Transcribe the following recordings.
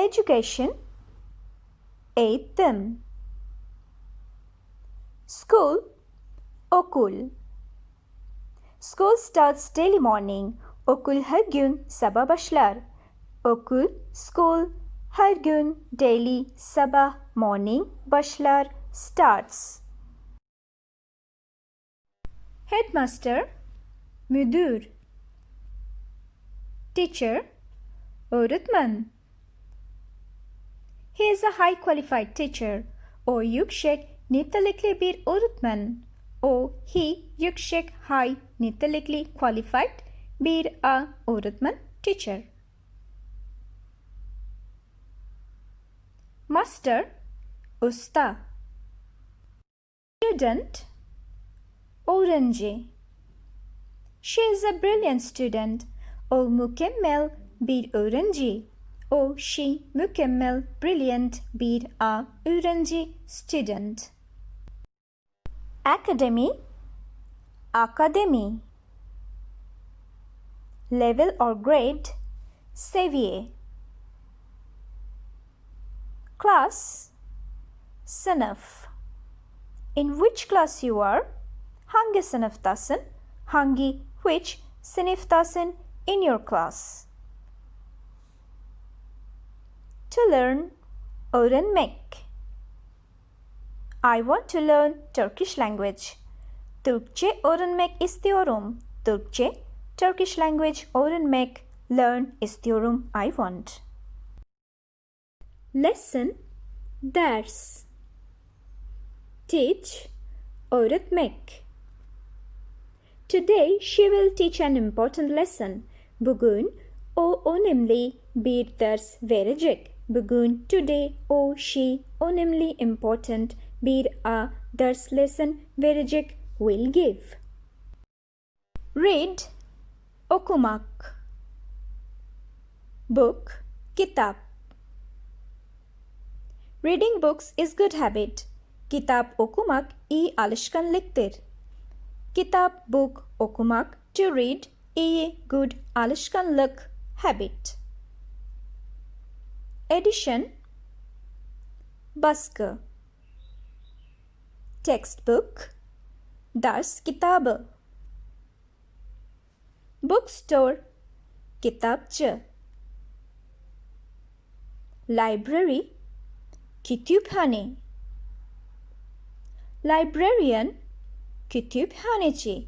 Education, eğitim. School, okul. School starts daily morning. Okul her gün sabah başlar. Okul, school, her gün daily sabah morning başlar, starts. Headmaster, müdür. Teacher, öğretmen. He is a high qualified teacher. O yüksek nitelikli bir öğretmen. O, he, yüksek, high, nitelikli, qualified, bir öğretmen, teacher. Master, usta. Student, öğrenci. She is a brilliant student. O mükemmel bir öğrenci. O, she, mükemmel, brilliant, bir öğrenci, student. Academy, akademi. Level or grade, seviye. Class, sınıf. In which class you are? Hangi sınıftasın? Hangi, which, sınıftasın in your class. To learn, öğrenmek. I want to learn Turkish language. Türkçe öğrenmek istiyorum. Türkçe, Turkish language öğrenmek, learn istiyorum, I want. Lesson, ders. Teach, öğretmek. Today she will teach an important lesson. Bugün o önemli bir ders verecek. Bugün, today, o, she, önemli, important, bir ders lesson verecek, will give. Read, okumak. Book, kitap. Reading books is good habit. Kitap okumak iyi alışkanlıktır. Kitap, book, okumak, to read, iyi, good, alışkanlık, habit. Edition, baskı. Textbook, ders kitabı. Bookstore, kitapçı. Library, kütüphane. Librarian, kütüphaneci.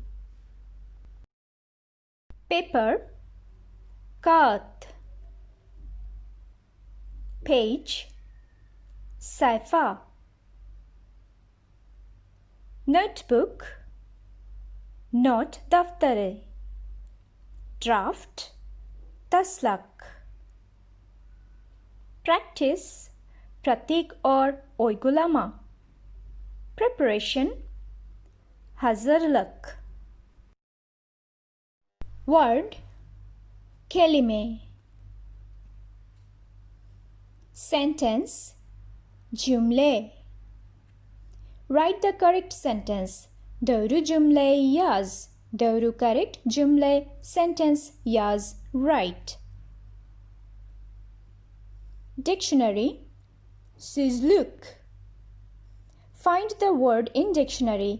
Paper, kağıt. Page, sayfa. Notebook, not defterı. Draft, taslak. Practice, pratik or uygulama. Preparation, hazırlık. Word, kelime. Sentence, cümle. Write the correct sentence. Doğru cümleyi yaz. Doğru correct cümle, sentence yaz, write. Dictionary, sözlük. Find the word in dictionary.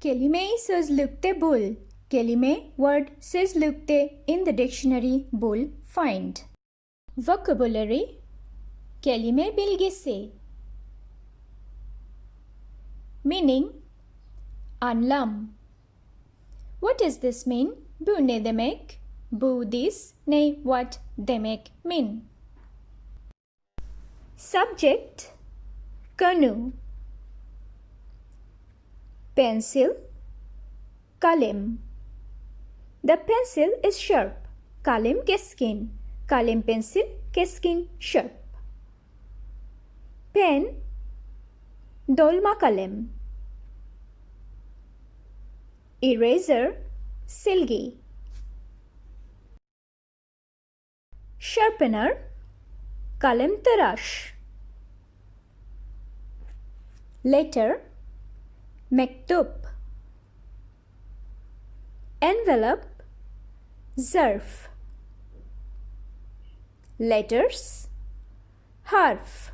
Kelimeyi sözlükte bul. Kelime, word, sözlükte in the dictionary bul, find. Vocabulary, kelime bilgisi. Meaning, anlam. What does this mean? Bu ne demek? Bu, this, ne, what demek, mean. Subject, konu. Pencil, kalem. The pencil is sharp. Kalem keskin. Kalem pencil, keskin, sharp. Pen, dolma kalem. Eraser, silgi. Sharpener, kalem tıraş. Letter, mektup. Envelope, zarf. Letters, harf.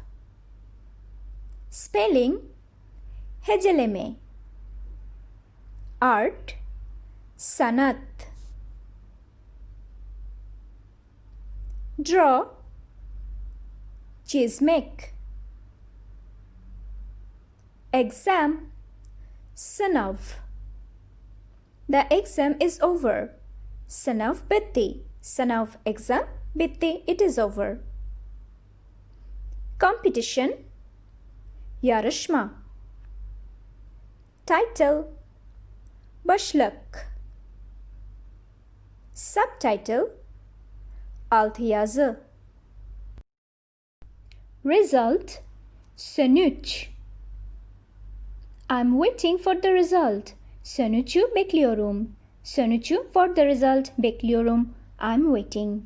Spelling heceleme. Art sanat. Draw çizmek. Exam sınav. The exam is over. Sınav bitti. Sınav exam bitti. It is over. Competition yarışma. Title başlık. Subtitle altyazı. Result sonuç. I'm waiting for the result. Sonucu bekliyorum. Sonucu for the result bekliyorum. I'm waiting.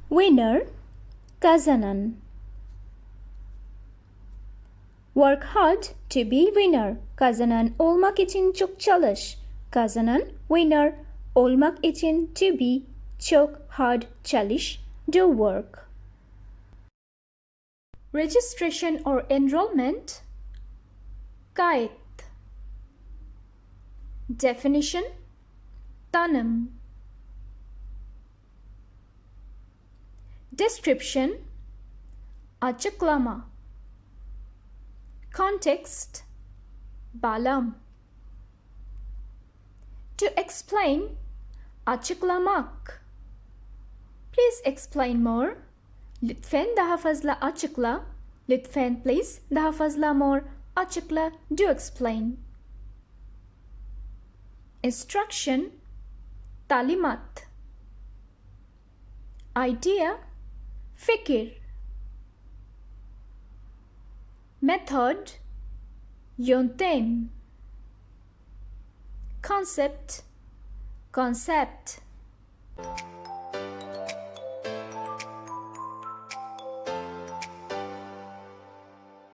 Winner kazanan. Work hard to be winner. Kazanan olmak için çok çalış. Kazanan winner olmak için to be çok hard çalış. Do work. Registration or enrollment kayıt. Definition tanım. Description açıklama. Context bağlam. To explain açıklamak. Please explain more. Lütfen daha fazla açıkla. Lütfen please daha fazla more açıkla. Do explain. Instruction talimat. Idea fikir. Method yöntem. Concept concept.